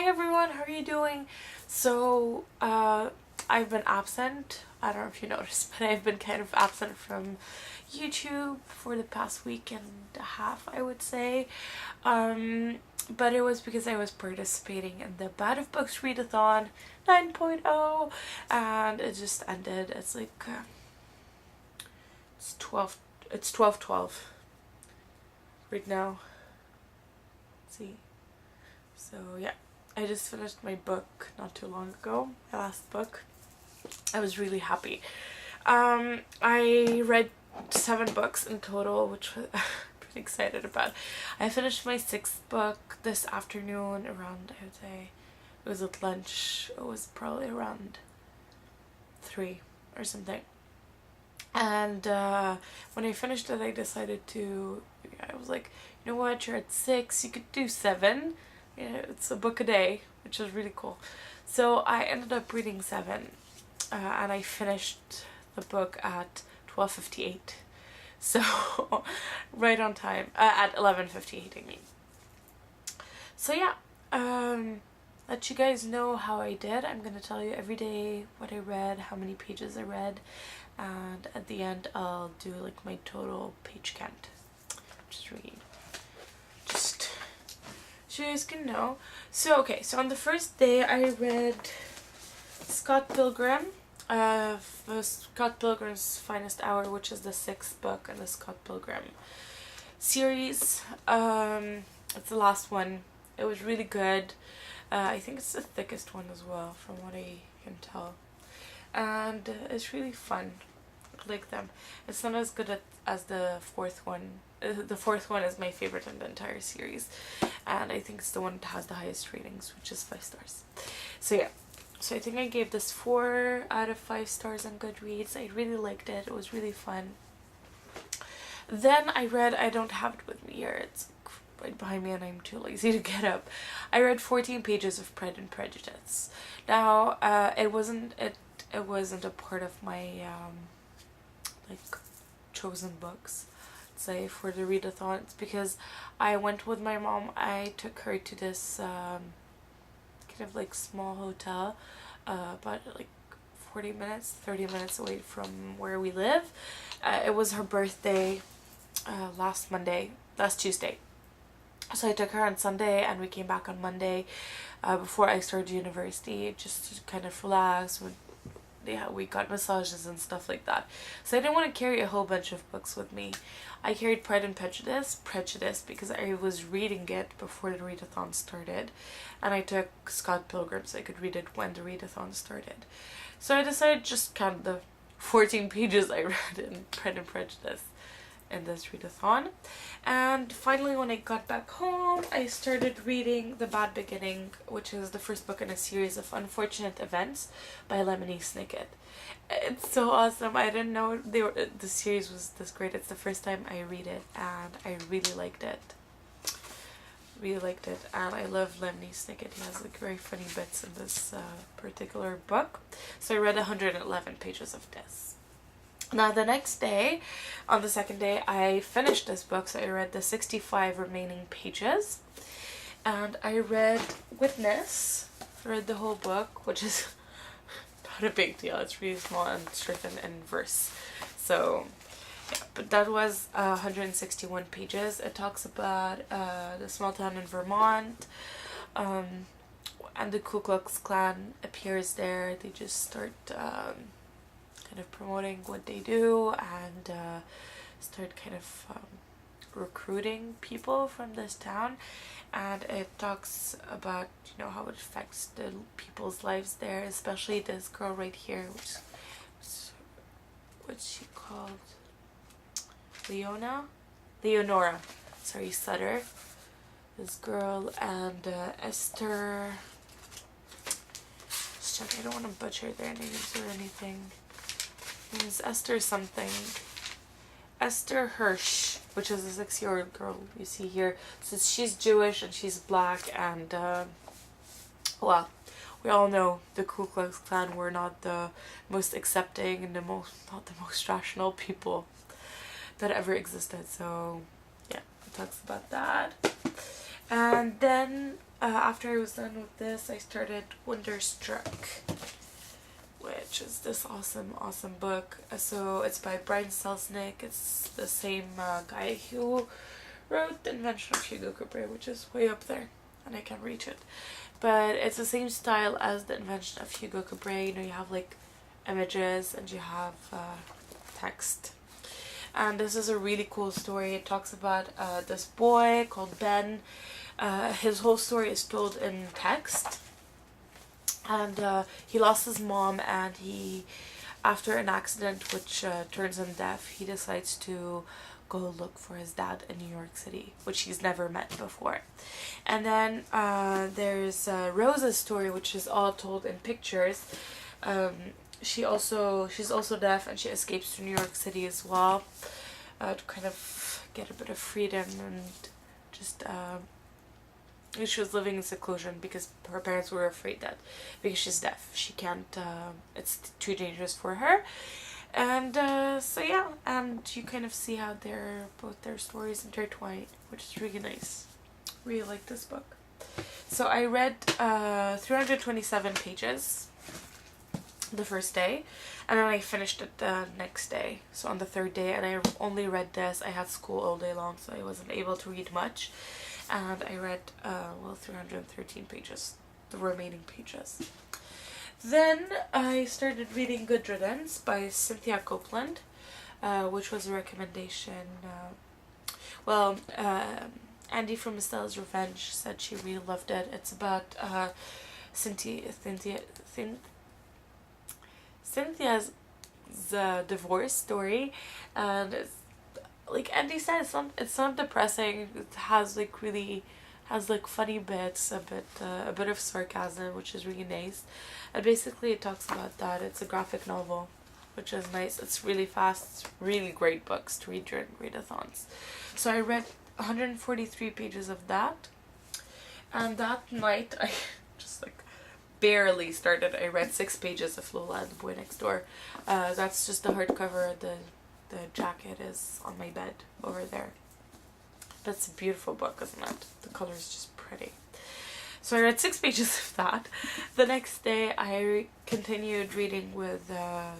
Hi everyone, how are you doing? So, I've been absent. I don't know if you noticed, but I've been kind of absent from YouTube for the past week and a half, I would say. But it was because I was participating in the Bout of Books Read-a-thon 9.0 and it just ended. It's like, it's 12:12 right now. Let's see. So yeah, I just finished my book not too long ago, my last book. I was really happy. I read 7 books in total, which was pretty excited about. I finished my 6th book this afternoon around, I would say, it was at lunch. It was probably around 3 or something. And when I finished it, I decided to, I was like, you know what, you're at 6, you could do 7. Yeah, it's a book a day, which is really cool. So I ended up reading 7 and I finished the book at 12:58. So right on time, at 11:58 I mean. So yeah, let you guys know how I did. I'm gonna tell you every day what I read, how many pages I read, and at the end I'll do like my total page count, which is really just so you guys can know. So okay, so on the first day I read Scott Pilgrim, Scott Pilgrim's Finest Hour, which is the 6th book in the Scott Pilgrim series. It's the last one. It was really good. I think it's the thickest one as well, from what I can tell. And it's really fun. I like them. It's not as good as the 4th one. The 4th one is my favorite in the entire series. And I think it's the one that has the highest ratings, which is 5 stars. So yeah. So I think I gave this 4 out of 5 stars on Goodreads. I really liked it. It was really fun. Then I read, I don't have it with me here. It's right behind me and I'm too lazy to get up. I read 14 pages of Pride and Prejudice. Now, it wasn't a part of my like chosen books, say, for the read-a-thon. It's because I went with my mom. I took her to this kind of like small hotel, about like 30 minutes away from where we live. It was her birthday last Tuesday. So I took her on Sunday and we came back on Monday before I started university, just to kind of relax. We got massages and stuff like that. So I didn't want to carry a whole bunch of books with me. I carried Pride and Prejudice because I was reading it before the read-a-thon started. And I took Scott Pilgrim so I could read it when the read-a-thon started. So I decided to just count the 14 pages I read in Pride and Prejudice in this read-a-thon. And finally, when I got back home, I started reading The Bad Beginning, which is the first book in a series of unfortunate events by Lemony Snicket. It's so awesome. I didn't know the series was this great. It's the first time I read it and I really liked it. And I love Lemony Snicket. He has like very funny bits in this particular book. So I read 111 pages of this. Now the next day, on the second day, I finished this book, so I read the 65 remaining pages. And I read Witness. I read the whole book, which is not a big deal. It's really small and it's written in verse. So, yeah, but that was 161 pages. It talks about the small town in Vermont. And the Ku Klux Klan appears there. They just start kind of promoting what they do and start kind of recruiting people from this town. And it talks about, you know, how it affects the people's lives there, especially this girl right here, what's she called? Leonora. Sorry, Sutter. This girl and Esther. Just check, I don't want to butcher their names or anything. It's Esther something. Esther Hirsch, which is a 6-year-old girl you see here. So she's Jewish and she's black and well, we all know the Ku Klux Klan were not the most accepting and not the most rational people that ever existed. So yeah, it talks about that. And then after I was done with this, I started Wonderstruck, which is this awesome book. So it's by Bryan Selznick. It's the same guy who wrote The Invention of Hugo Cabret, which is way up there and I can't reach it. But it's the same style as The Invention of Hugo Cabret. You know, you have like images and you have text. And this is a really cool story. It talks about this boy called Ben. His whole story is told in text. And he lost his mom, and he, after an accident which turns him deaf, he decides to go look for his dad in New York City, which he's never met before. And then there's Rose's story, which is all told in pictures. She's also deaf, and she escapes to New York City as well to kind of get a bit of freedom, and just she was living in seclusion because her parents were afraid that because she's deaf she can't, it's too dangerous for her. And so yeah, and you kind of see how both their stories intertwine, which is really nice. Really like this book. So I read 327 pages the first day, and then I finished it the next day, so on the third day. And I only read this. I had school all day long, so I wasn't able to read much, and I read 313 pages, the remaining pages. Then I started reading Good Riddance by Cynthia Copeland, which was a recommendation. Andy from Estelle's Revenge said she really loved it. It's about Cynthia's divorce story, and it's, like Andy said, it's not depressing. It has like funny bits, a bit of sarcasm, which is really nice. And basically it talks about that. It's a graphic novel, which is nice. It's really fast. It's really great books to read during readathons. So I read 143 pages of that, and that night I just like barely started. I read 6 pages of Lola and the Boy Next Door. That's just the hardcover. The jacket is on my bed over there. That's a beautiful book, isn't it? The color is just pretty. So I read 6 pages of that. The next day I continued reading with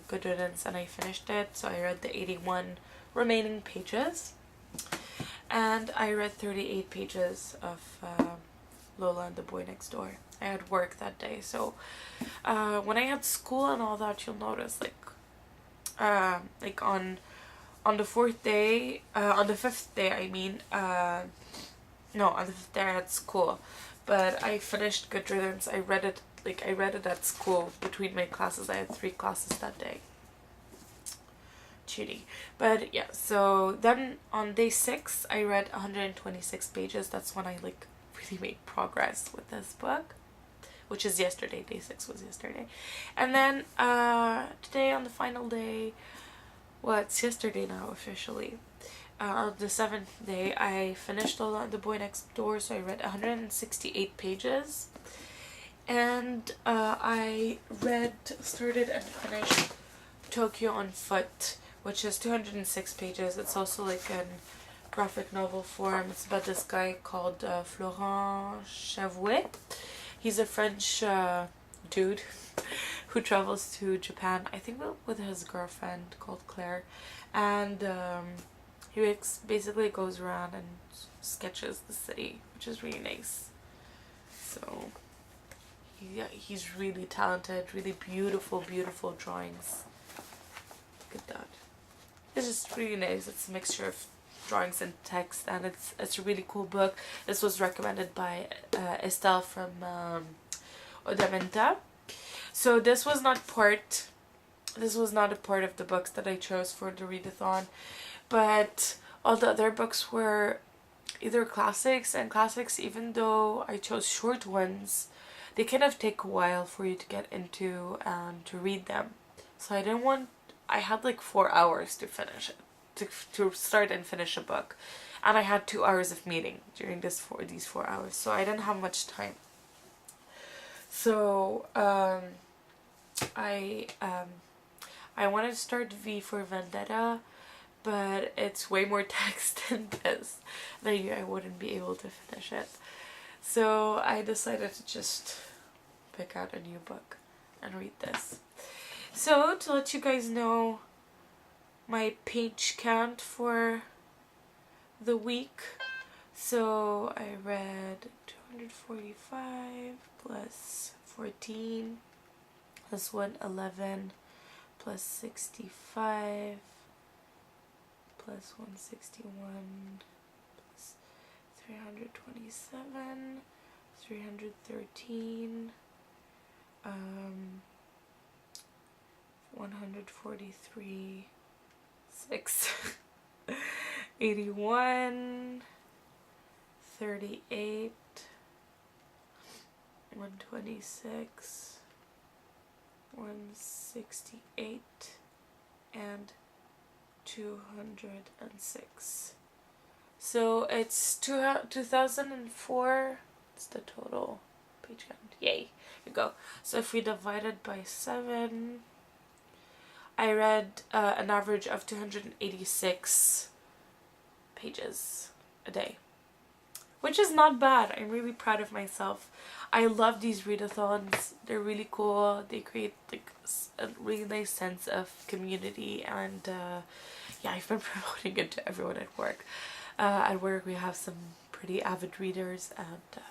Good Riddance, and I finished it. So I read the 81 remaining pages, and I read 38 pages of Lola and the Boy Next Door. I had work that day, so when I had school and all that, you'll notice like on the 4th day, on the 5th day, I mean, no, on the 5th day I had school, but I finished Good Riddance. I read it at school between my classes. I had 3 classes that day. Cheating. But yeah, so then on day 6 I read 126 pages. That's when I like really made progress with this book, which is yesterday. Day 6 was yesterday. And then today, on the final day, well, it's yesterday now officially, on the 7th day, I finished Lola and the Boy Next Door. So I read 168 pages, and I started and finished Tokyo on Foot, which is 206 pages. It's also like in graphic novel form. It's about this guy called Florent Chavouet. He's a French dude who travels to Japan, I think with his girlfriend called Claire, and he basically goes around and sketches the city, which is really nice. So yeah, he's really talented, really beautiful drawings. Look at that. It's just really nice. It's a mixture of drawings and text, and it's a really cool book. This was recommended by Estelle from Odamenta. So this was not a part of the books that I chose for the readathon, but all the other books were either classics, and classics, even though I chose short ones, they kind of take a while for you to get into and to read them. So I had like 4 hours to finish it, to start and finish a book, and I had 2 hours of meeting during these 4 hours, so I didn't have much time. So I wanted to start V for Vendetta, but it's way more text than this. I knew I wouldn't be able to finish it. So I decided to just pick out a new book and read this. So to let you guys know my page count for the week. So I read 245 plus 14 plus 111 plus 65 plus 161 plus 327, 313, 143, 6, 81, 38, 126, 168, and 206. So it's 2004. It's the total page count. Yay. Here we go. So if we divide it by 7, I read an average of 286 pages a day, which is not bad. I'm really proud of myself. I love these readathons. They're really cool. They create like a really nice sense of community, and yeah, I've been promoting it to everyone at work. At work we have some pretty avid readers, and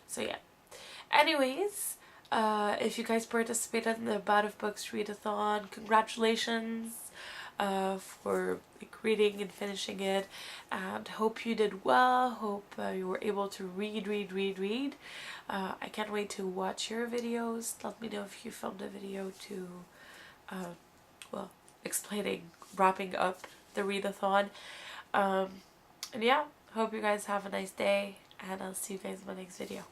so yeah. Anyways, if you guys participated in the Bout of Books Read-a-thon, congratulations for like reading and finishing it, and hope you did well. Hope you were able to read. I can't wait to watch your videos. Let me know if you filmed a video to well, wrapping up the readathon. And yeah, hope you guys have a nice day, and I'll see you guys in my next video.